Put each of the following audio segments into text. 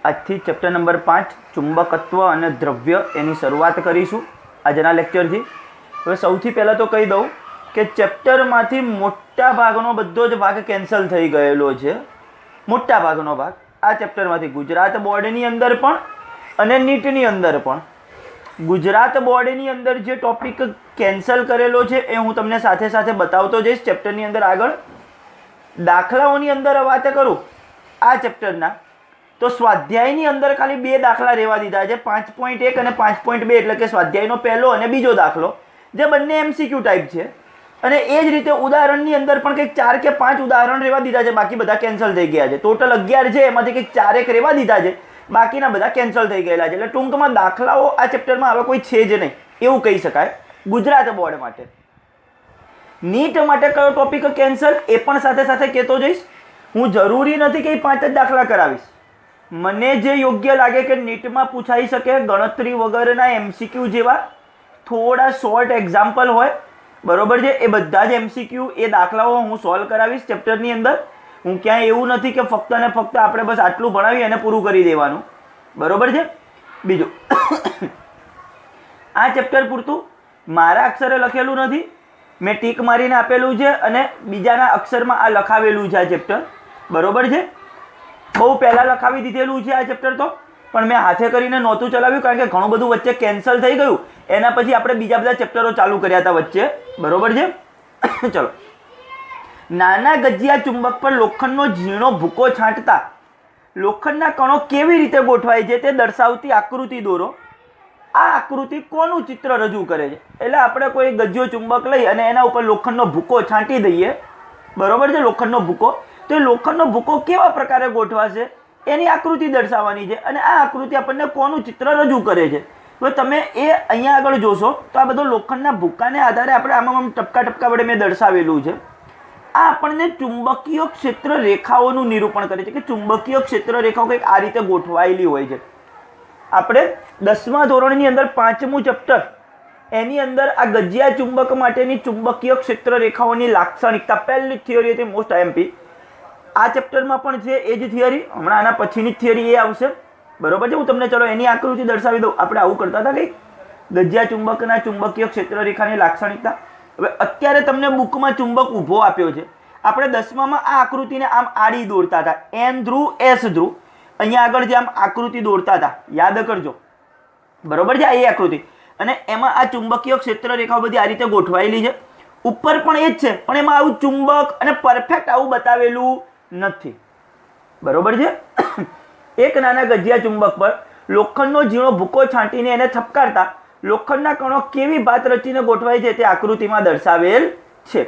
આજથી chapter number 5 ચુંબકત્વ અને દ્રવ્ય એની શરૂઆત કરીશું આજના લેક્ચરથી। હવે સૌથી પહેલાં તો કહી દઉં કે ચેપ્ટરમાંથી મોટા ભાગનો બધો જ ભાગ કેન્સલ થઈ ગયેલો છે। મોટા ભાગનો ભાગ આ ચેપ્ટરમાંથી ગુજરાત બોર્ડની અંદર પણ અને નીટની અંદર પણ। ગુજરાત બોર્ડની અંદર જે ટોપિક કેન્સલ કરેલો છે એ હું તમને સાથે સાથે બતાવતો જઈશ ચેપ્ટરની અંદર આગળ। દાખલાઓની અંદર વાત કરું આ ચેપ્ટરના તો સ્વાધ્યાયની અંદર ખાલી 2 દાખલા રહેવા દીધા છે, 5.1 અને 5.2, એટલે કે સ્વાધ્યાયનો પહેલો અને બીજો દાખલો, જે બંને MCQ ટાઈપ છે। અને એ જ રીતે ઉદાહરણની અંદર પણ કંઈક 4 કે 5 ઉદાહરણ રહેવા દીધા છે, બાકી બધા કેન્સલ થઈ ગયા છે। ટોટલ 11 છે, એમાંથી કંઈક 4 એક રહેવા દીધા છે, બાકીના બધા કેન્સલ થઈ ગયેલા છે। એટલે ટૂંકમાં દાખલાઓ આ ચેપ્ટરમાં હવે કોઈ છે જ નહીં એવું કહી શકાય ગુજરાત બોર્ડ માટે। નીટ માટે કયો ટોપિક કેન્સલ એ પણ સાથે સાથે કહેતો જઈશ। હું જરૂરી નથી કે 5 જ દાખલા કરાવીશ, મને જે યોગ્ય લાગે કે નીટમાં પૂછાઈ શકે ગણતરી વગરના MCQ જેવા થોડા શોર્ટ એક્ઝામ્પલ હોય, બરોબર છે, એ બધા જ MCQ એ દાખલાઓ હું સોલ્વ કરાવીશ ચેપ્ટરની અંદર। હું ક્યાંય એવું નથી કે ફક્ત ને ફક્ત આપણે બસ આટલું ભણાવી અને પૂરું કરી દેવાનું, બરોબર છે। બીજું આ ચેપ્ટર પૂરતું મારા અક્ષરે લખેલું નથી, મેં ટીક મારીને આપેલું છે અને બીજાના અક્ષરમાં આ લખાવેલું છે આ ચેપ્ટર, બરોબર છે। બહુ પહેલાં લખાવી દીધેલું છે આ ચેપ્ટર તો, પણ મેં હાથે કરીને નહોતું ચલાવ્યું કારણ કે ઘણું બધું વચ્ચે કેન્સલ થઈ ગયું, એના પછી આપણે બીજા બધા ચેપ્ટરો ચાલુ કર્યા હતા વચ્ચે, બરોબર છે। ચલો, નાના ગજિયા ચુંબક પર લોખંડનો ઝીણો ભૂકો છાંટતા લોખંડના કણો કેવી રીતે ગોઠવાય છે તે દર્શાવતી આકૃતિ દોરો। આ આકૃતિ કોનું ચિત્ર રજૂ કરે છે? એટલે આપણે કોઈ ગજિયો ચુંબક લઈ અને એના ઉપર લોખંડનો ભૂકો છાંટી દઈએ, બરોબર છે, લોખંડનો ભૂકો, તો એ લોખંડનો ભૂકો કેવા પ્રકારે ગોઠવાશે એની આકૃતિ દર્શાવવાની છે। અને આ આકૃતિ આપણને કોનું ચિત્ર રજૂ કરે છે? તો તમે એ અહીંયા આગળ જોશો તો આ બધો લોખંડના ભૂકાને આધારે આપણે આમાં ટપકા ટપકા વડે મેં દર્શાવેલું છે। આ આપણને ચુંબકીય ક્ષેત્ર રેખાઓનું નિરૂપણ કરે છે કે ચુંબકીય ક્ષેત્ર રેખાઓ કંઈક આ રીતે ગોઠવાયેલી હોય છે। આપણે 10મા ધોરણની અંદર 5મું ચેપ્ટર એની અંદર આ ગજિયા ચુંબક માટેની ચુંબકીય ક્ષેત્ર રેખાઓની લાક્ષણિકતા પહેલી થિયરી હતી, મોસ્ટ IMP। આ ચેપ્ટરમાં પણ છે એ જ થિયરી, હમણાં આના પછીની જ થિયરી એ આવશે, બરોબર છે। હું તમને ચલો એની આકૃતિ દર્શાવી દઉં। આપણે આવું કરતા હતા કંઈક ગજિયા ચુંબકના ચુંબકીય ક્ષેત્ર રેખાની લાક્ષણિકતા। હવે અત્યારે તમને બુકમાં ચુંબક ઊભો આપ્યો છે, આપણે 10મામાં આ આકૃતિને આમ આડી દોરતા હતા, N ધ્રુવ S ધ્રુવ, અહીંયા આગળ જે આમ આકૃતિ દોરતા હતા, યાદ કરજો, બરોબર છે, એ આકૃતિ। અને એમાં આ ચુંબકીય ક્ષેત્ર રેખાઓ બધી આ રીતે ગોઠવાયેલી છે, ઉપર પણ એ જ છે, પણ એમાં આવું ચુંબક અને પરફેક્ટ આવું બતાવેલું નથી, બરોબર છે। એક નાના ગજિયા ચુંબક પર લોખંડનો ઝીણો ભૂકો છાંટીને એને થપકારતા લોખંડના કણો કેવી ભાત રચીને ગોઠવાય છે તે આકૃતિમાં દર્શાવેલ છે।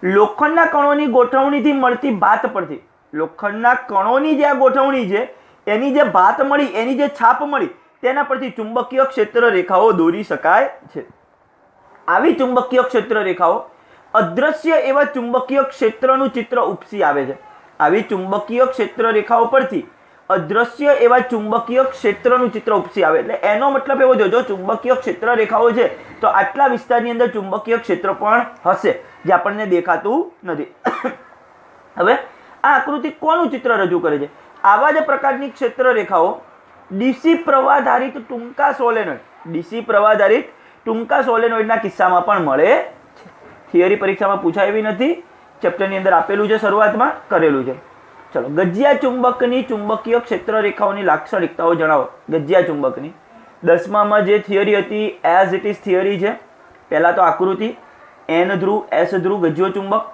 લોખંડના કણોની ગોઠવણીથી મળતી ભાત પરથી લોખંડના કણોની જે આ ગોઠવણી છે એની જે ભાત મળી, એની જે છાપ મળી, તેના પરથી ચુંબકીય ક્ષેત્ર રેખાઓ દોરી શકાય છે। આવી ચુંબકીય ક્ષેત્ર રેખાઓ અદ્રશ્ય એવા ચુંબકીય ક્ષેત્રનું ચિત્ર ઉપસી આવે છે। આવી ચુંબકીય ક્ષેત્ર રેખાઓ પરથી અદ્રશ્ય એવા ચુંબકીય ક્ષેત્રનું ચિત્ર ઉપસી આવે, એટલે એનો મતલબ એવો જો ચુંબકીય ક્ષેત્ર રેખાઓ છે તો આટલા વિસ્તારની અંદર ચુંબકીય ક્ષેત્ર પણ હશે જે આપણને દેખાતું નથી। હવે આ આકૃતિ કોનું ચિત્ર રજૂ કરે છે? આવા જ પ્રકારની ક્ષેત્ર રેખાઓ DC પ્રવાહધારિત ટૂંકા સોલેનોઇડ, DC પ્રવાહધારિત ટૂંકા સોલેનોઇડના કિસ્સામાં પણ મળે છે। થિયરી પરીક્ષામાં પૂછાય એવી નથી, ચેપ્ટરની અંદર આપેલું છે, શરૂઆતમાં કરેલું છે। ચલો, ગજિયા ચુંબકની ચુંબકીય ક્ષેત્ર રેખાઓની લાક્ષણિકતાઓ જણાવો। ગજિયા ચુંબકની 10મામાં જે થિયરી હતી એઝ ઇટ ઇઝ થિયરી છે। પહેલાં તો આકૃતિ, N ધ્રુવ S ધ્રુવ ગજિયો ચુંબક,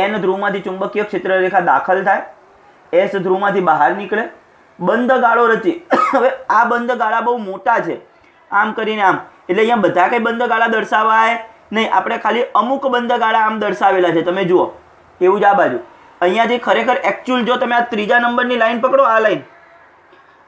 N ધ્રુવમાંથી ચુંબકીય ક્ષેત્ર રેખા દાખલ થાય, S ધ્રુવમાંથી બહાર નીકળે, બંધ ગાળો રચી। હવે આ બંધ ગાળા બહુ મોટા છે, આમ કરીને આમ, એટલે અહીંયા બધા કંઈ બંધ ગાળા દર્શાવાય નહીં, આપણે ખાલી અમુક બંધ ગાળા આમ દર્શાવેલા છે, તમે જુઓ એવું જ આ બાજુ। અહીંયાથી ખરેખર એકચ્યુઅલ જો તમે આ 3જા નંબરની લાઈન પકડો, આ લાઈન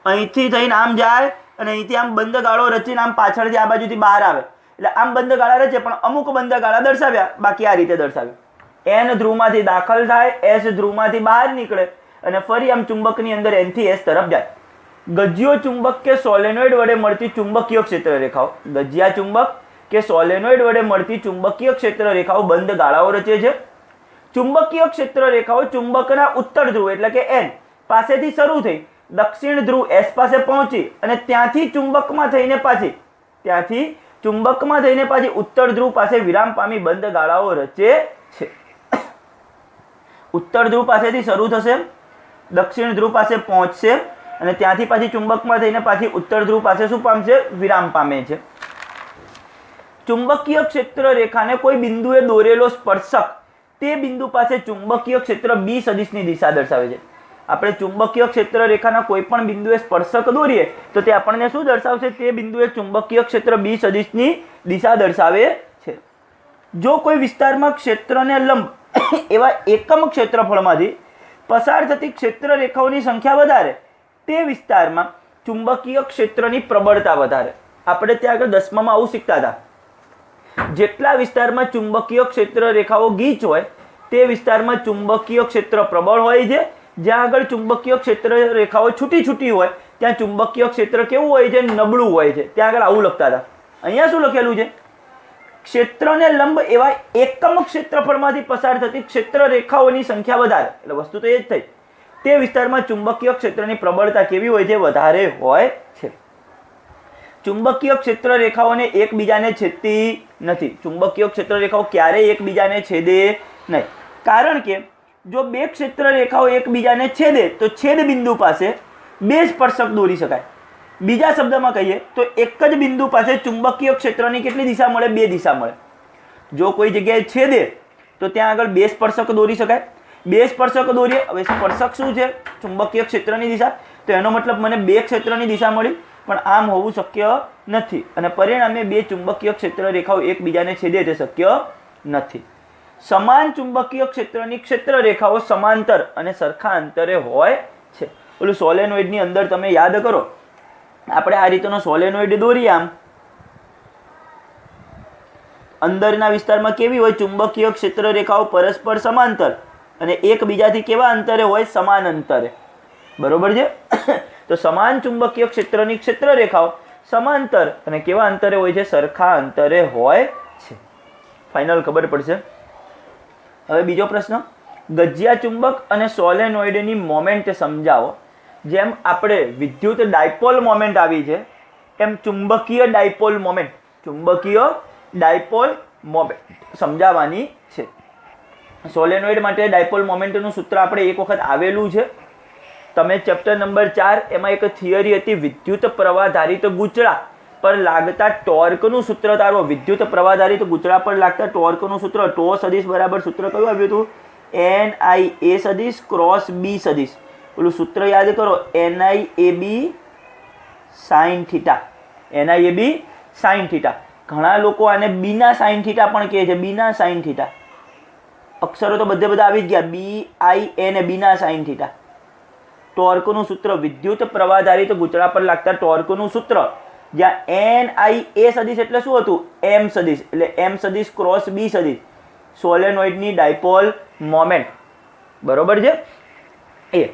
અહીંથી થઈને આમ જાય અને અહીંથી આમ બંધ ગાળો રચીને આમ પાછળથી આ બાજુથી બહાર આવે, એટલે આમ બંધ ગાળા રચે, પણ અમુક બંધ ગાળા દર્શાવ્યા, બાકી આ રીતે દર્શાવ્યા। N ધ્રુવમાંથી દાખલ થાય, S ધ્રુવમાંથી બહાર નીકળે અને ફરી આમ ચુંબકની અંદર N થી S તરફ જાય। ગજિયો ચુંબક કે સોલેનોઇડ વડે મળતી ચુંબકીય ક્ષેત્ર રેખાઓ, ગજિયા ચુંબક કે સોલેનોઇડ વડે મળતી ચુંબકીય ક્ષેત્ર રેખાઓ બંધ ગાળાઓ રચે છે। ચુંબકીય ક્ષેત્ર રેખાઓ ચુંબકના ઉત્તર ધ્રુવ એટલે કે N પાસેથી શરૂ થઈ દક્ષિણ ધ્રુવ એસ પાસે પહોંચી અને ત્યાંથી ચુંબકમાં થઈને પાછી ઉત્તર ધ્રુવ પાસે વિરામ પામી બંધ ગાળાઓ રચે છે. ઉત્તર ધ્રુવ પાસેથી શરૂ થશે, દક્ષિણ ધ્રુવ પાસે પહોંચશે અને ત્યાંથી પાછી ચુંબકમાં થઈને પાછી ઉત્તર ધ્રુવ પાસે શું પામશે? વિરામ પામે છે. ચુંબકીય ક્ષેત્ર રેખાને કોઈ બિંદુએ દોરેલો સ્પર્શક તે બિંદુ પાસે ચુંબકીય ક્ષેત્ર બી સદિશની દિશા દર્શાવે છે. આપણે ચુંબકીય ક્ષેત્ર રેખાના કોઈ પણ બિંદુએ સ્પર્શક દોરીએ તો તે આપણને શું દર્શાવશે? તે બિંદુએ ચુંબકીય ક્ષેત્ર બી સદિશની દિશા દર્શાવે છે. જો કોઈ વિસ્તારમાં ક્ષેત્રને લંબ એવા એકમ ક્ષેત્રફળમાંથી પસાર થતી ક્ષેત્ર રેખાઓની સંખ્યા વધારે તે વિસ્તારમાં ચુંબકીય ક્ષેત્રની પ્રબળતા વધારે. આપણે ત્યાં આગળ 10માં આવું શીખતા હતા. જેટલા વિસ્તારમાં ચુંબકીય ક્ષેત્ર રેખાઓ ગીચ હોય તે વિસ્તારમાં ચુંબકીય ક્ષેત્ર પ્રબળ હોય છે. જ્યાં આગળ ચુંબકીય ક્ષેત્ર રેખાઓ છૂટી હોય ત્યાં ચુંબકીય ક્ષેત્ર કેવું હોય છે? નબળું હોય છે. ત્યાં આગળ આવું લખતા હતા. અહીંયા શું લખેલું છે? ક્ષેત્રને લંબ એવા એકમ ક્ષેત્રફળમાંથી પસાર થતી ક્ષેત્ર રેખાઓની સંખ્યા વધારે. એટલે વસ્તુ તો એ જ થઈ. તે વિસ્તારમાં ચુંબકીય ક્ષેત્રની પ્રબળતા કેવી હોય છે? વધારે હોય છે. ચુંબકીય ક્ષેત્ર રેખાઓને એકબીજાને છેદતી નથી. ચુંબકીય ક્ષેત્ર રેખાઓ ક્યારેય એકબીજાને છેદે નહીં. કારણ કે જો બે ક્ષેત્ર રેખાઓ એકબીજાને છેદે તો છેદ બિંદુ પાસે બે સ્પર્શક દોરી શકાય. બીજા શબ્દમાં કહીએ તો એક જ બિંદુ પાસે ચુંબકીય ક્ષેત્રની કેટલી દિશા મળે? બે દિશા મળે. જો કોઈ જગ્યાએ છેદે તો ત્યાં આગળ બે સ્પર્શક દોરી શકાય. બે સ્પર્શક દોરીએ. હવે સ્પર્શક શું છે? ચુંબકીય ક્ષેત્રની દિશા. તો એનો મતલબ મને બે ક્ષેત્રની દિશા મળી, પણ આમ હોવું શક્ય નથી અને પરિણામે બે ચુંબકીય ક્ષેત્ર રેખાઓ એકબીજાને છેદે તે શક્ય નથી. સમાન ચુંબકીય ક્ષેત્રની ક્ષેત્ર રેખાઓ સમાંતર અને સરખા અંતરે હોય છે. ઓલું સોલેનોઇડની અંદર તમે યાદ કરો, આપણે આ રીતનો સોલેનોઇડ દોરીએ, આમ અંદરના વિસ્તારમાં કેવી હોય? ચુંબકીય ક્ષેત્ર રેખાઓ પરસ્પર સમાંતર અને એકબીજાથી કેવા અંતરે હોય? સમાન અંતરે. બરોબર છે? તો સમાન ચુંબકીય ક્ષેત્રની ક્ષેત્ર રેખાઓ સમાંતર અને કેવા અંતરે હોય છે? સરખા અંતરે હોય છે. ફાઇનલ ખબર પડશે. હવે બીજો પ્રશ્ન, ગજિયા ચુંબક અને સોલેનોઇડની મોમેન્ટ સમજાવો. જેમ આપણે વિદ્યુત ડાયપોલ મોમેન્ટ આવી છે એમ ચુંબકીય ડાયપોલ મોમેન્ટ સમજાવવાની છે. સોલેનોઇડ માટે ડાયપોલ મોમેન્ટનું સૂત્ર આપણે એક વખત આવેલું છે. તમે ચેપ્ટર નંબર 4 એમાં એક થિયરી હતી, વિદ્યુત પ્રવાહધારિત ગુચળા પર લાગતા ટોર્કનું સૂત્ર તારવો. વિદ્યુત પ્રવાહધારિત ગુચળા પર લાગતા ટોર્કનું સૂત્ર ટો સદિશ બરાબર સૂત્ર કયું આવ્યું હતું? NIA સદિશ ક્રોસ B સદિશ. ઓલું સૂત્ર યાદ કરો, NIAB sin theta. NIAB sin theta. ઘણા લોકો આને બીના સાઇન થીટા પણ કહે છે. બીના સાઇન થીટા. અક્ષરો તો બધા આવી જ ગયા. BIN બીના સાઇન થીટા. ટોર્કનું સૂત્ર, વિદ્યુત પ્રવાહધારિત ગુચળા પર લાગતા ટોર્કનું સૂત્ર, જ્યાં NIA સદિશ એટલે શું હતું? M સદિશ. એટલે M સદિશ ક્રોસ B સદિશ સોલેનોઇડની ડાયપોલ મોમેન્ટ. બરોબર છે?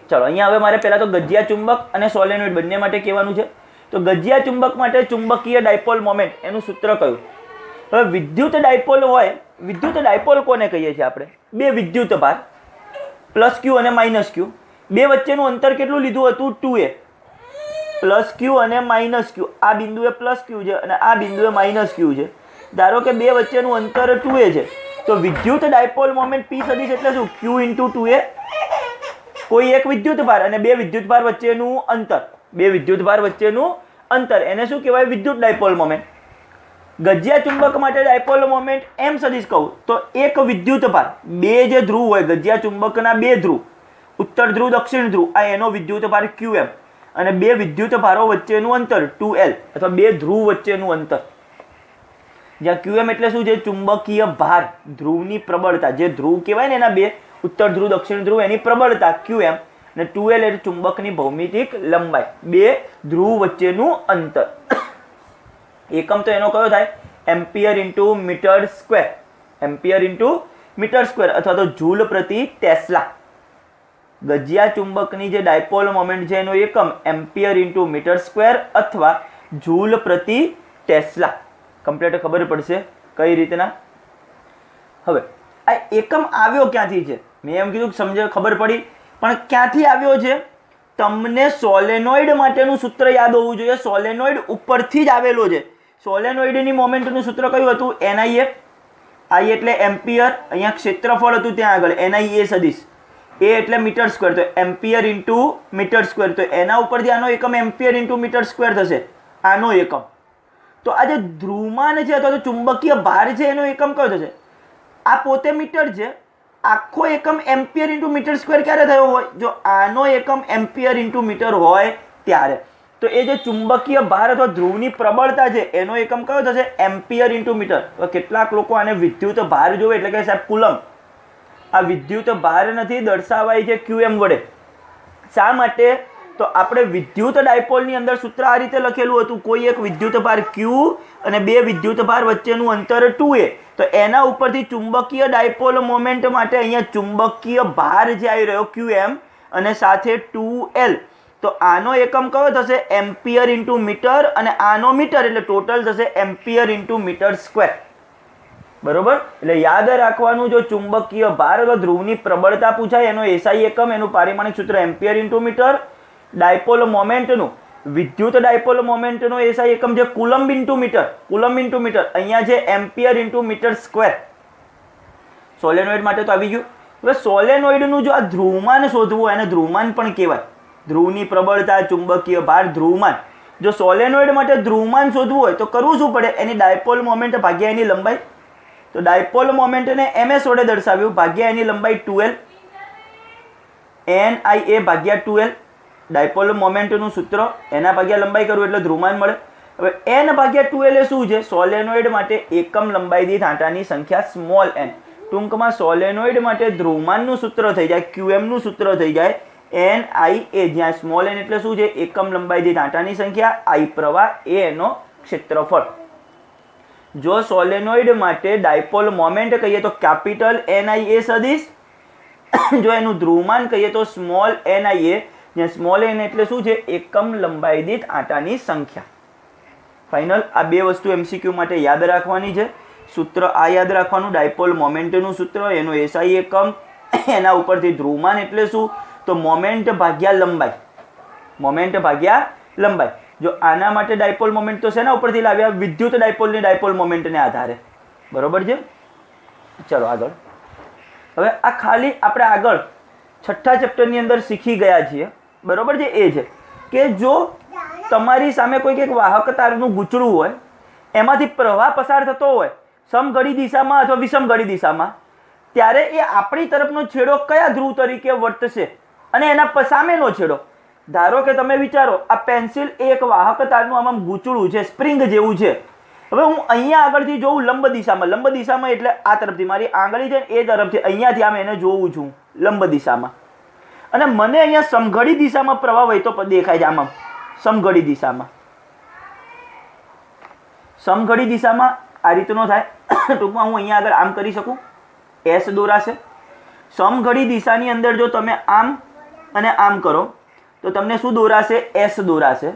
ચલો અહીંયા હવે મારે પહેલા તો ગજિયા ચુંબક અને સોલેનોઇડ બંને માટે કહેવાનું છે. તો ગજિયા ચુંબક માટે ચુંબકીય ડાયપોલ મોમેન્ટ એનું સૂત્ર કયું? હવે વિદ્યુત ડાયપોલ હોય, વિદ્યુત ડાયપોલ કોને કહીએ છીએ આપણે? બે વિદ્યુત ભાર પ્લસ ક્યુ અને માઇનસ ક્યુ, બે વચ્ચેનું અંતર કેટલું લીધું હતું? 2a. પ્લસ ક્યુ અને માઇનસ ક્યુ. આ બિંદુએ પ્લસ ક્યુ છે અને આ બિંદુએ માઇનસ ક્યુ છે. ધારો કે બે વચ્ચેનું અંતર 2a છે તો વિદ્યુત ડાયપોલ મોમેન્ટ P સદિશ એટલે શું? Q × 2a. કોઈ એક વિદ્યુત ભાર અને બે વિદ્યુત ભાર વચ્ચેનું અંતર, બે વિદ્યુત ભાર વચ્ચેનું અંતર, એને શું કહેવાય? વિદ્યુત ડાયપોલ મોમેન્ટ. ગજિયા ચુંબક માટે ડાયપોલ મોમેન્ટ M સદિશ કહું તો એક વિદ્યુત ભાર, બે જે ધ્રુવ હોય ગજિયા ચુંબકના, બે ધ્રુવ, ઉત્તર ધ્રુવ દક્ષિણ ધ્રુવ, આ એનો વિદ્યુત ભાર QM અને બે વિદ્યુત ભારો વચ્ચેનું અંતર 2L અથવા બે ધ્રુવ વચ્ચેનું અંતર, જ્યાં QM એટલે શું છે? ચુંબકીય ભાર, ધ્રુવની પ્રબળતા. જે ધ્રુવ કહેવાય ને એના બે, ઉત્તર ધ્રુવ દક્ષિણ ધ્રુવ, એની પ્રબળતા QM અને 2L એટલે ચુંબકની ભૌમિતિક લંબાઈ, બે ધ્રુવ વચ્ચેનું અંતર. એકમ તો એનો કયો થાય? Ampere × metre square. Ampere × metre square અથવા તો જૂલ પ્રતિ ટેસ્લા. ગજિયા ચુંબકની જે ડાયપોલ મોમેન્ટ છે એનો એકમ એમ્પિયર × મીટર સ્ક્વેર અથવા જૂલ પ્રતિ ટેસ્લા. કમ્પ્લીટ ખબર પડશે કઈ રીતના. હવે આ એકમ આવ્યો ક્યાંથી છે? મેં એમ કીધું સમજ ખબર પડી, પણ ક્યાંથી આવ્યો છે? તમને સોલેનોઇડ માટેનું સૂત્ર યાદ હોવું જોઈએ. સોલેનોઇડ ઉપરથી જ આવેલો છે. સોલેનોઇડની મોમેન્ટનું સૂત્ર કયું હતું? NIA. I એટલે એમ્પિયર, અહીંયા ક્ષેત્રફળ હતું ત્યાં આગળ NIA સદિશ. A એટલે મીટર સ્ક્વેર, તો એમ્પિયર ઇન્ટુ મીટર સ્ક્વેર, તો એના ઉપરથી આનો એકમ એમ્પિયર ઇન્ટુ મીટર સ્ક્વેર થશે, આનો એકમ. તો આ જે ધ્રુવમાન છે અથવા તો ચુંબકીય ભાર છે એનો એકમ કયો થશે? આ પોતે મીટર છે, આખો એકમ એમ્પિયર ઇન્ટુ મીટર સ્ક્વેર ક્યારે થયો હોય? જો આનો એકમ એમ્પિયર ઇન્ટુ મીટર હોય ત્યારે. તો એ જે ચુંબકીય ભાર અથવા ધ્રુવની પ્રબળતા છે એનો એકમ કયો થશે? Ampere into metre. તો કેટલાક લોકો આને વિદ્યુત ભાર જોવે એટલે કે સાહેબ કુલમ. આ વિદ્યુત ભાર નથી, દર્શાવાય છે QM વડે. શા માટે? તો આપણે વિદ્યુત ડાયપોલની અંદર સૂત્ર આ રીતે લખેલું હતું, કોઈ એક વિદ્યુત ભાર Q અને બે વિદ્યુત ભાર વચ્ચેનું અંતર 2a. તો એના ઉપરથી ચુંબકીય ડાયપોલ મોમેન્ટ માટે અહીંયા ચુંબકીય ભાર જે આવી રહ્યો QM અને સાથે 2L. તો આનો એકમ કયો થશે? એમ્પિયર ઇન્ટુ મીટર, અને આનો મીટર એટલે ટોટલ થશે એમ્પિયર ઇન્ટુ મીટર સ્ક્વેર. બરોબર? એટલે યાદ રાખવાનું, જો ચુંબકીય ભાર અથવા ધ્રુવની પ્રબળતા પૂછાય એનો SI એકમ, એનું પારિમાણિક સૂત્ર એમ્પિયર ઇન્ટુ મીટર. ડાયપોલ મોમેન્ટનું, વિદ્યુત ડાયપોલ મોમેન્ટનો SI એકમ છે coulomb into metre. Coulomb into metre અહીંયા છે ampere into metre square. Solenoid માટે તો આવી ગયું. હવે સોલેનોઇડનું જો આ ધ્રુવમાન શોધવું હોય, એને ધ્રુવમાન પણ કહેવાય. ધ્રુવની પ્રબળતા, ચુંબકીય ભાર, ધ્રુવમાન. જો સોલેનોઇડ માટે ધ્રુવમાન શોધવું હોય તો કરવું શું પડે? એની ડાયપોલ મોમેન્ટ ભાગ્યા એની લંબાઈ. તો ડાયપોલ મોમેન્ટને MS વડે દર્શાવ્યું, ભાગ્યા એની લંબાઈ 2L. NIA ભાગ્યા 2L. ડાયપોલ મોમેન્ટનું સૂત્ર, એના ભાગ્યા લંબાઈ કરવું એટલે ધ્રુવમાન મળે. હવે N ભાગ્યા 2L એ શું છે? સોલેનોઇડ માટે એકમ લંબાઈ દીઠ આંટાની સંખ્યા સ્મોલ n. ટૂંકમાં સોલેનોઇડ માટે ધ્રુવમાનનું સૂત્ર થઈ જાય, QM નું સૂત્ર થઈ જાય NIA, જ્યાં સ્મોલ n એટલે શું છે? એકમ લંબાઈ દીઠ આંટાની સંખ્યા, I પ્રવાહ, A એનો ક્ષેત્રફળ. જો સોલેનોઇડ માટે ડાયપોલ મોમેન્ટ કહીએ તો કેપિટલ NIA સદિશ, જો એનું ધ્રુવમાન કહીએ તો સ્મોલ NIA, જ્યાં સ્મોલ n એટલે શું છે? એકમ લંબાઈ દીઠ આંટાની સંખ્યા. ફાઇનલ. આ બે વસ્તુ MCQ માટે યાદ રાખવાની છે. સૂત્ર આ યાદ રાખવાનું, ડાયપોલ મોમેન્ટનું સૂત્ર, એનો SI એકમ, એના ઉપરથી ધ્રુવમાન એટલે શું? તો મોમેન્ટ ભાગ્યા લંબાઈ. મોમેન્ટ ભાગ્યા લંબાઈ. જો આના માટે ડાયપોલ મોમેન્ટ તો શેના ઉપરથી લાવ્યા? વિદ્યુત ડાયપોલની ડાયપોલ મોમેન્ટને આધારે. બરોબર છે? ચલો આગળ. હવે આ ખાલી આપણે આગળ છઠ્ઠા ચેપ્ટરની અંદર શીખી ગયા છીએ. બરોબર છે? એ છે કે જો તમારી સામે કોઈક એક વાહક તારનું ગૂંચળું હોય, એમાંથી પ્રવાહ પસાર થતો હોય સમઘડી દિશામાં અથવા વિષમઘડી દિશામાં, ત્યારે એ આપણી તરફનો છેડો કયા ધ્રુવ તરીકે વર્તશે અને એના સામેનો છેડો. ધારો કે તમે વિચારો, આ પેન્સિલ એક વાહક તારનું આમ ગૂંચળું છે, સ્પ્રિંગ જેવું છે. હવે હું અહીંયા આગળથી જોઉં લંબ દિશામાં. લંબ દિશામાં એટલે આ તરફથી મારી આંગળી છે એ તરફથી અહીંયાથી આમ એને જોઉં છું લંબ દિશામાં, અને મને અહીંયા સમઘડી દિશામાં પ્રવાહ વહેતો દેખાય છે. આમાં સમઘડી દિશામાં, સમઘડી દિશામાં આ રીતનો થાય. ટૂંકમાં હું અહીંયા આગળ આમ કરી શકું, S દોરાશે. સમઘડી દિશાની અંદર જો તમે આમ અને આમ કરો તો તમને શું દોરાશે? S દોરાશે.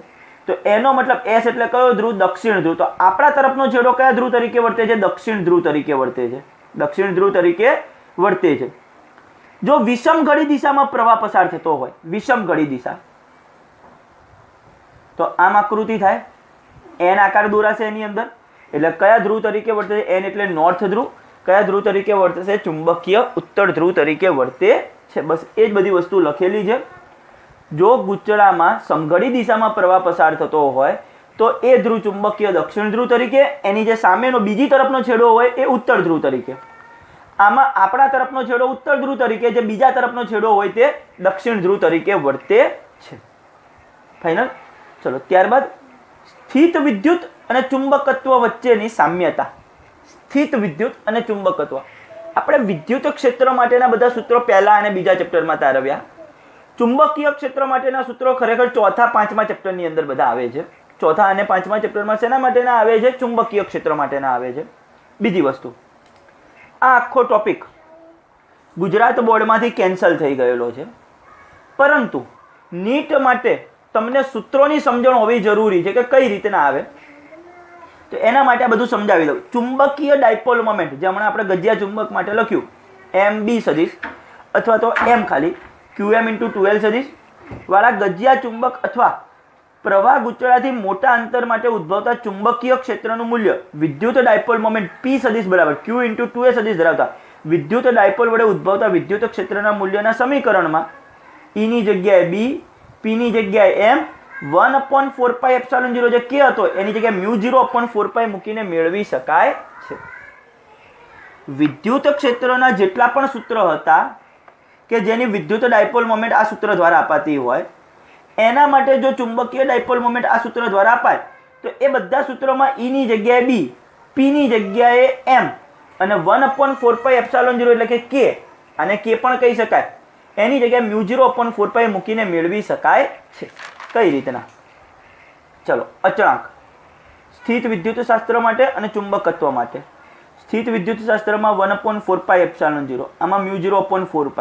તો એનો મતલબ S એટલે કયો ધ્રુવ? દક્ષિણ ધ્રુવ. તો આપણા તરફનો છેડો કયા ધ્રુવ તરીકે વર્તે છે? દક્ષિણ ધ્રુવ તરીકે વર્તે છે. દક્ષિણ ધ્રુવ તરીકે વર્તે છે. જો વિષમઘડી દિશામાં પ્રવાહ પસાર થતો હોય, વિષમઘડી દિશા, તો આમ આકૃતિ થાય, N આકાર દોરાશે એની અંદર. એટલે કયા ધ્રુવ તરીકે વર્તે છે? N એટલે નોર્થ ધ્રુવ. કયા ધ્રુવ તરીકે વર્તે છે? ચુંબકીય ઉત્તર ધ્રુવ તરીકે વર્તે છે. બસ એ જ બધી વસ્તુ લખેલી છે. જો ગૂંચળામાં સમઘડી દિશામાં પ્રવાહ પસાર થતો હોય તો એ ધ્રુવ ચુંબકીય દક્ષિણ ધ્રુવ તરીકે, એની જે સામેનો બીજી તરફનો છેડો હોય એ ઉત્તર ધ્રુવ તરીકે. આમાં આપણા તરફનો છેડો ઉત્તર ધ્રુવ તરીકે, જે બીજા તરફનો છેડો હોય તે દક્ષિણ ધ્રુવ તરીકે વર્તે છે. ફાઇનલ. ચલો ત્યારબાદ સ્થિત વિદ્યુત અને ચુંબકત્વ વચ્ચેની સામ્યતા. સ્થિત વિદ્યુત અને ચુંબકત્વ. આપણે વિદ્યુત ક્ષેત્ર માટેના બધા સૂત્રો પહેલા અને બીજા ચેપ્ટરમાં તારવ્યા. ચુંબકીય ક્ષેત્ર માટેના સૂત્રો ખરેખર ચોથા પાંચમા ચેપ્ટરની અંદર બધા આવે છે. ચોથા અને પાંચમા ચેપ્ટરમાં શેના માટેના આવે છે? ચુંબકીય ક્ષેત્ર માટેના આવે છે. બીજી વસ્તુ, આ આખો ટોપિક ગુજરાત બોર્ડમાંથી કેન્સલ થઈ ગયેલો છે, પરંતુ નીટ માટે તમને સૂત્રોની સમજણ હોવી જરૂરી છે કે કઈ રીતના આવે. તો એના માટે આ બધું સમજાવી દઉં. ચુંબકીય ડાયપોલ મોમેન્ટ, જે હમણાં આપણે ગજિયા ચુંબક માટે લખ્યું, MB સદિશ અથવા તો M ખાલી QM × 2L સદિશ, વાળા ગજિયા ચુંબક અથવા પ્રવાહ ગૂંચળાથી મોટા અંતર માટે ઉદ્ભવતા ચુંબકીય ક્ષેત્રનું મૂલ્ય વિદ્યુત ડાયપોલ મોમેન્ટ P સદિશ બરાબર Q × 2A સદિશ ધરાવતા વિદ્યુત ડાયપોલ વડે ઉદ્ભવતા વિદ્યુત ક્ષેત્રના મૂલ્યના સમીકરણમાં E ની જગ્યાએ B, P ની જગ્યાએ M, 1/4πε0 જે K હતો એની જગ્યાએ μ0/4π મૂકીને મેળવી શકાય છે. વિદ્યુત ક્ષેત્રના જેટલા પણ સૂત્ર હતા કે જેની વિદ્યુત ડાયપોલ મોમેન્ટ આ સૂત્ર દ્વારા અપાતી હોય એના માટે જો ચુંબકીય ડાયપોલ મોમેન્ટ આ સૂત્ર દ્વારા અપાય તો એ બધા સૂત્રોમાં E ની જગ્યાએ B, P ની જગ્યાએ M અને 1/4πε0 એટલે કે K અને K પણ કહી શકાય એની જગ્યાએ μ0/4π મૂકીને મેળવી શકાય છે. કઈ રીતના? ચલો, અચળાંક સ્થિત વિદ્યુતશાસ્ત્ર માટે અને ચુંબકત્વ માટે. સ્થિત વિદ્યુતશાસ્ત્રમાં 1/4πε0, આમાં μ0/4π.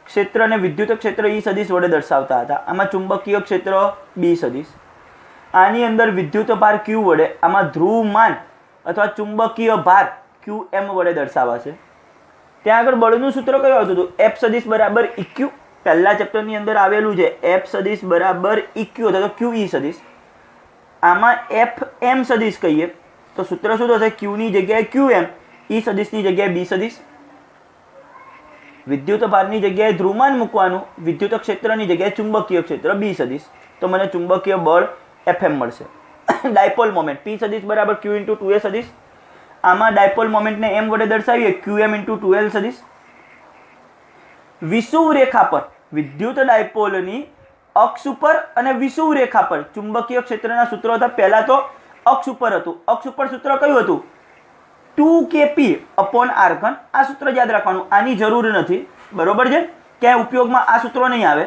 ક્ષેત્ર અને વિદ્યુત ક્ષેત્ર E સદિશ વડે દર્શાવતા હતા, આમાં ચુંબકીય ક્ષેત્ર B સદિશ. આની અંદર વિદ્યુત ભાર Q વડે, આમાં ધ્રુવમાન અથવા ચુંબકીય ભાર QM વડે દર્શાવાશે. ત્યાં આગળ બળનું સૂત્ર કયું આવતું હતું? F સદિશ બરાબર EQ. પહેલા ચેપ્ટરની અંદર આવેલું છે F સદિશ બરાબર EQ અથવા તો QE સદિશ. આમાં FM સદિશ કહીએ તો સૂત્ર શું થશે? Q ની જગ્યાએ QM, E સદિશની જગ્યાએ B સદિશ. વિદ્યુત ભારની જગ્યાએ ધ્રુવમાન મૂકવાનું, વિદ્યુત ક્ષેત્રની જગ્યાએ ચુંબકીય ક્ષેત્ર B સદિશ, તો મને ચુંબકીય બળ FM મળશે. ડાયપોલ મોમેન્ટ P સદિશ બરાબર Q × 2A સદિશ. આમાં ડાયપોલ મોમેન્ટને M વડે દર્શાવીએ QM × 2L સદિશ. વિષુવ રેખા પર વિદ્યુત ડાયપોલની અક્ષ ઉપર અને વિષુવ રેખા પર ચુંબકીય ક્ષેત્રના સૂત્રો હતા. પહેલા તો અક્ષ ઉપર હતું. અક્ષ ઉપર સૂત્ર કયું હતું? 2kp/r3. આ સૂત્ર યાદ રાખવાનું, આની જરૂર નથી, બરોબર છે? ક્યાંય ઉપયોગમાં આ સૂત્રો નહીં આવે,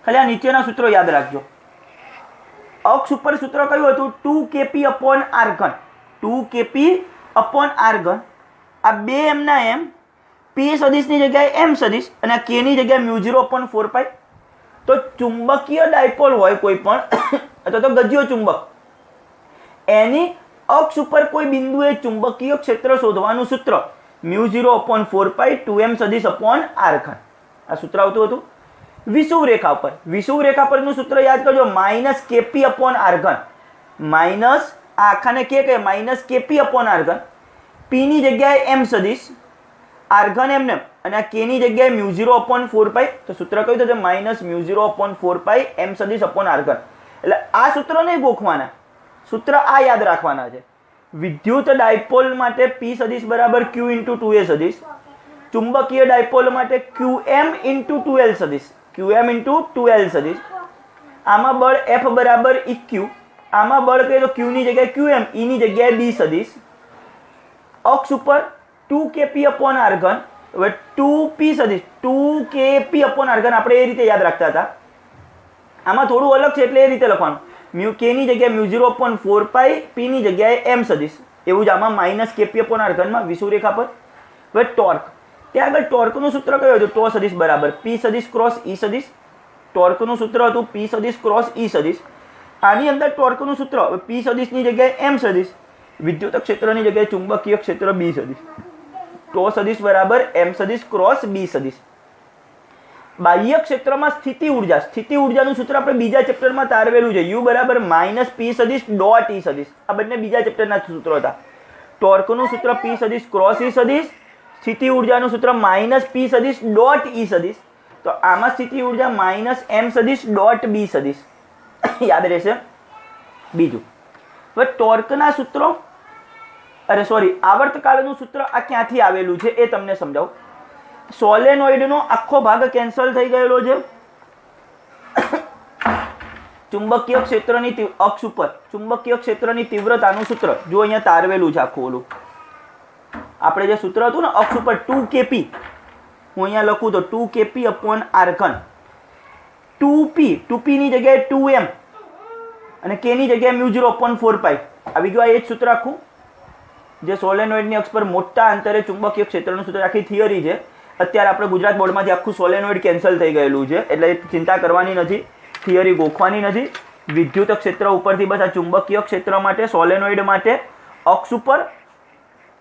ખાલી આ નીચેના સૂત્રો યાદ રાખજો. અક્ષ ઉપર સૂત્ર કયું હતું? 2kp/r3. 2kp/r3. આ બે m ના m, P સદિશની જગ્યાએ M સદિશ અને K ની જગ્યાએ μ0/4π. તો ચુંબકીય ડાયપોલ હોય કોઈ પણ અથવા તો ગજ્યો ચુંબક, એની અક્ષ ઉપર કોઈ બિંદુએ ચુંબકીય ક્ષેત્ર શોધવાનું સૂત્ર μ0/4π 2m સદિશ/r3. આ સૂત્ર આવતું હતું. વિષુવ રેખા પર, વિષુવ રેખા પરનું સૂત્ર યાદ કરજો, -kp/r3. માઇનસ આખાને K કહે, -kp/r3. P ની જગ્યાએ M સદિશ, r3 એમને અને આ K ની જગ્યાએ μ0/4π. તો સૂત્ર કયું થશે? -μ0/4π M સદિશ/r3. એટલે આ સૂત્ર નહીં ગોખવાના, સૂત્ર આ યાદ રાખવાના છે. વિદ્યુત ડાયપોલ માટે P સદિશ બરાબર Q × 2A સદિશ. ચુંબકીય ડાયપોલ માટે QM × 2L સદિશ. QM × 2L સદિશ. આમાં બળ F બરાબર EQ. આમાં બળ કહીએ તો Q ની જગ્યાએ QM, E ની જગ્યાએ B સદિશ. અક્ષ ઉપર 2kp/r3. હવે 2p સદિશ 2kp/r3 આપણે એ રીતે યાદ રાખતા હતા. આમાં થોડું અલગ છે એટલે એ રીતે લખવાનું. K ની જગ્યાએ μ0/4π, P ની જગ્યાએ M સદિશ. એવું જ આમાં -kp/r3 માં વિષુવ રેખા પર. હવે ટોર્ક, ત્યાં આગળ ટોર્કનું સૂત્ર કયું હતું? ટો સદિશ બરાબર P સદિશ ક્રોસ E સદિશ. ટોર્કનું સૂત્ર હતું P સદિશ ક્રોસ E સદિશ. આની અંદર ટોર્કનું સૂત્ર P સદિશની જગ્યાએ M સદિશ, વિદ્યુત ક્ષેત્રની જગ્યાએ ચુંબકીય ક્ષેત્ર B સદિશ. ટો સદિશ બરાબર M સદિશ ક્રોસ B સદિશ. બાહ્ય ક્ષેત્રમાં સ્થિતિ ઉર્જા, સ્થિતિ ઉર્જાનું સૂત્ર આપણે બીજા ચેપ્ટરમાં તારવેલું છે. U બરાબર -P સદિશ ડોટ E સદિશ. આ બંને બીજા ચેપ્ટરના સૂત્રો હતા. ટોર્કનું સૂત્ર P સદિશ ક્રોસ E સદિશ, સ્થિતિ ઉર્જાનું સૂત્ર -P સદિશ ડોટ E સદિશ. તો આમાં સ્થિતિ ઉર્જા -M સદિશ ડોટ B સદિશ યાદ રહેશે. બીજું, હવે ટોર્કના સૂત્રો, અરે સોરી, આવર્તકાળનું સૂત્ર આ ક્યાંથી આવેલું છે એ તમને સમજાવું. સોલેનોઇડનો આખો ભાગ કેન્સલ થઈ ગયેલો છે. ચુંબકીય ક્ષેત્રની અક્ષ ઉપર ચુંબકીય ક્ષેત્રની તીવ્રતાનું સૂત્ર જો અહીંયા તારવેલું છે આખું. ઓલું આપણે જે સૂત્ર હતું ને અક્ષ ઉપર 2kp, હું અહીંયા લખું તો 2kp/r3. 2p ની જગ્યાએ 2m અને K ની જગ્યાએ μ0/4π. આવી ગયું આ એ જ સૂત્ર આખું, જે સોલેનોઇડની અક્ષ પર મોટા અંતરે ચુંબકીય ક્ષેત્રનું સૂત્ર. આખી થિયરી છે. અત્યારે આપણે ગુજરાત બોર્ડમાંથી આખું સોલેનોઇડ કેન્સલ થઈ ગયેલું છે એટલે ચિંતા કરવાની નથી, થિયરી ગોખવાની નથી. વિદ્યુત ક્ષેત્ર ઉપરથી બસ આ ચુંબકીય ક્ષેત્ર માટે, સોલેનોઇડ માટે અક્ષ ઉપર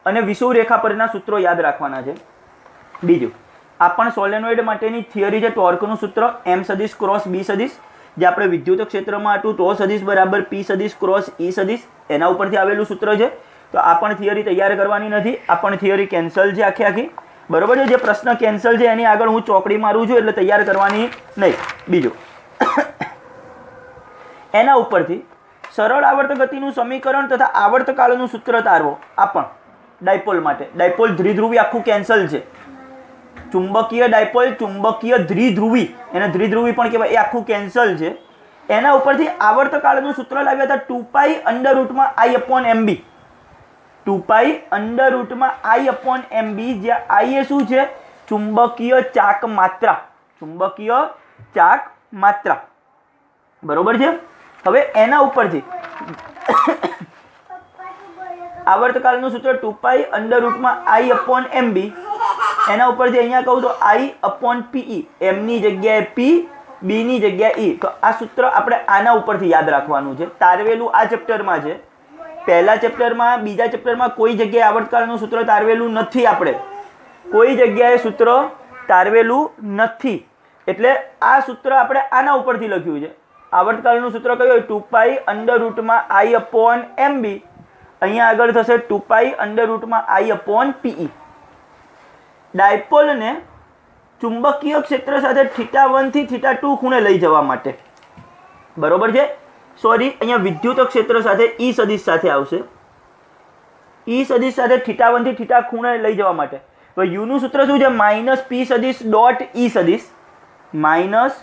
અને વિષુવ રેખા પરના સૂત્રો યાદ રાખવાના છે. બીજું, આ પણ સોલેનોઇડ માટેની થિયરી છે. ટોર્કનું સૂત્ર એમ સદિશ ક્રોસ બી સદિશ, જે આપણે વિદ્યુત ક્ષેત્રમાં હતું ટો સદિશ બરાબર પી સદિશ ક્રોસ ઈ સદિશ, એના ઉપરથી આવેલું સૂત્ર છે. તો આ પણ થિયરી તૈયાર કરવાની નથી, આ પણ થિયરી કેન્સલ છે આખી. બરોબર છે. જે પ્રશ્ન કેન્સલ છે એની આગળ હું ચોકડી મારું છું એટલે તૈયાર કરવાની નહીં. બીજું એના ઉપરથી સરળ આવર્ત ગતિનું સમીકરણ તથા આવર્તકાળનું સૂત્ર તારવો. આ પણ ડાયપોલ માટે, ડાયપોલ દ્વિધ્રુવી આખું કેન્સલ છે. ચુંબકીય ડાયપોલ, ચુંબકીય દ્વિધ્રુવી, એને દ્વિધ્રુવી પણ કહેવાય, એ આખું કેન્સલ છે. એના ઉપરથી આવર્તકાળનું સૂત્ર લાવ્યા હતા 2π√i/MB. 2π√i/MB, જ્યાં i એ શું છે? ચુંબકીય ચાક માત્રા, ચુંબકીય ચાક માત્રા. બરોબર છે. હવે એના ઉપરથી આવર્તકાળનું સૂત્ર 2π√i/MB, એના ઉપરથી અહીંયા કહું તો i/PE, m ની જગ્યાએ p, b ની જગ્યાએ e. તો આ સૂત્ર આપણે આના ઉપરથી યાદ રાખવાનું છે. તારવેલું આ ચેપ્ટરમાં છે. પહેલા ચેપ્ટરમાં, બીજા ચેપ્ટરમાં કોઈ જગ્યાએ આવર્તકાળનું સૂત્ર તારવેલું નથી. આપણે કોઈ જગ્યાએ સૂત્ર તારવેલું નથી, એટલે આ સૂત્ર આપણે આના ઉપરથી લખ્યું છે. આવર્તકાળનું સૂત્ર કયું હોય? 2π√i/MB. અહીંયા આગળ થશે 2π√i/PE. ડાયપોલને ચુંબકીય ક્ષેત્ર સાથે θ1 થી θ2 ખૂણે લઈ જવા માટે, બરોબર છે. સોરી, અહીંયા વિદ્યુત ક્ષેત્ર સાથે ઈ સદિશ સાથે આવશે. ઈ સદિશ સાથે θ1 થી θ ખૂણે લઈ જવા માટે. તો યુ નું સૂત્ર શું છે? માઇનસ પી સદિશ ડોટ ઈ સદિશ, માઇનસ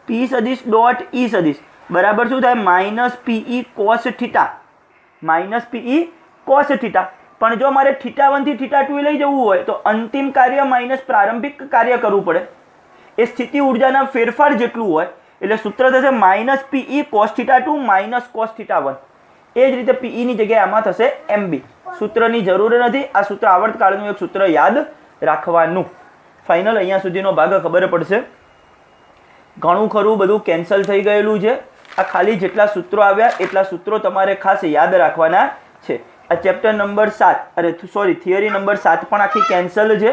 પી સદિશ ડોટ ઈ સદિશ બરાબર શું થાય? Minus PE cos theta, minus PE cos theta. પણ જો મારે θ1 થી θ2 લઈ જવું હોય તો અંતિમ કાર્ય માઇનસ પ્રારંભિક કાર્ય કરવું પડે. એ સ્થિતિ ઉર્જાના ફેરફાર જેટલું હોય, એટલે સૂત્ર થશે minus PE cos θ2 minus cos θ1. એ જ રીતે પીઈ ની જગ્યાએ આમાં થશે MB. સૂત્રની જરૂર નથી. આ સૂત્ર આવર્તકાળનું એક સૂત્ર યાદ રાખવાનું. ફાઇનલ અહીંયા સુધીનો ભાગ ખબર પડશે. ઘણું ખરું બધું કેન્સલ થઈ ગયેલું છે. આ ખાલી જેટલા સૂત્રો આવ્યા એટલા સૂત્રો તમારે ખાસ યાદ રાખવાના છે. આ ચેપ્ટર નંબર 7, અરે સોરી, થિયરી નંબર 7 પણ આખી કેન્સલ છે.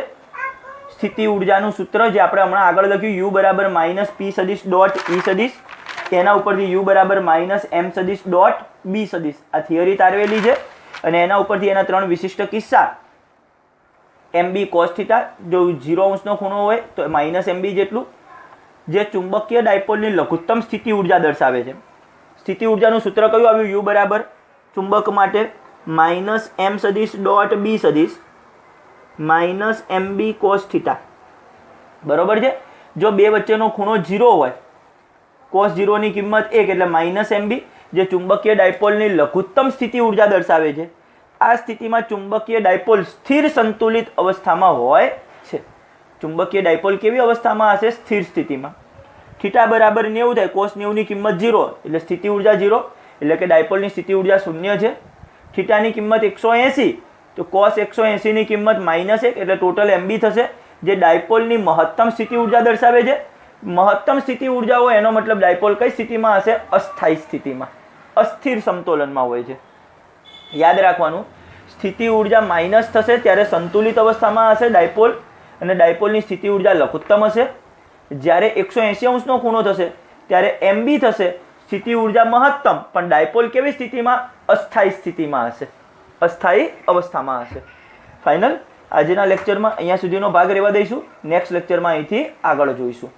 સ્થિતિ ઉર્જાનું સૂત્ર જે આપણે હમણાં આગળ લખ્યું, યુ બરાબર માઇનસ પી સદિશ ડોટ ઈ સદિશ, એના ઉપરથી યુ બરાબર માઇનસ એમ સદિશ ડોટ બી સદિશ, આ થિયરી તારવેલી છે. અને એના ઉપરથી એના 3 વિશિષ્ટ કિસ્સા, MB કોસ થીટા, જો 0 અંશનો ખૂણો હોય તો માઇનસ MB જેટલું, જે ચુંબકીય ડાયપોલની લઘુત્તમ સ્થિતિ ઉર્જા દર્શાવે છે. સ્થિતિ ઉર્જાનું સૂત્ર કયું આવ્યું? યુ બરાબર ચુંબક માટે માઇનસ એમ સદિશ ડોટ બી સદિશ માઇનસ MB કોસ થીટા. બરોબર છે. જો બે વચ્ચેનો ખૂણો 0 હોય, કોસ 0 ની કિંમત 1 એટલે માઇનસ MB, જે ચુંબકીય ડાયપોલની લઘુત્તમ સ્થિતિ ઉર્જા દર્શાવે છે. આ સ્થિતિમાં ચુંબકીય ડાયપોલ સ્થિર સંતુલિત અવસ્થામાં હોય છે. ચુંબકીય ડાયપોલ કેવી અવસ્થામાં હશે? સ્થિર સ્થિતિમાં. થીટા બરાબર 90 થાય, કોસ 90 ની કિંમત 0 એટલે સ્થિતિ ઉર્જા 0, એટલે કે ડાયપોલની સ્થિતિ ઉર્જા 0 છે. થીટાની કિંમત 180, તો કોસ 180 ની કિંમત -1 એટલે ટોટલ MB થશે, જે ડાયપોલની મહત્તમ સ્થિતિ ઉર્જા દર્શાવે છે. મહત્તમ સ્થિતિ ઉર્જા હોય એનો મતલબ ડાયપોલ કઈ સ્થિતિમાં હશે? અસ્થાયી સ્થિતિમાં, અસ્થિર સમતોલનમાં હોય છે. યાદ રાખવાનું, સ્થિતિ ઉર્જા માઇનસ થશે ત્યારે સંતુલિત અવસ્થામાં હશે ડાયપોલ, અને ડાયપોલની સ્થિતિ ઉર્જા લઘુત્તમ હશે. જ્યારે 180 અંશનો ખૂણો થશે ત્યારે MB થશે, સ્થિતિ ઉર્જા મહત્તમ, પણ ડાયપોલ કેવી સ્થિતિમાં? અસ્થાયી સ્થિતિમાં હશે, અસ્થાયી અવસ્થામાં હશે. ફાઇનલ. આજના લેક્ચરમાં અહીંયા સુધીનો ભાગ રહેવા દઈશું. નેક્સ્ટ લેક્ચરમાં અહીંથી આગળ જોઈશું.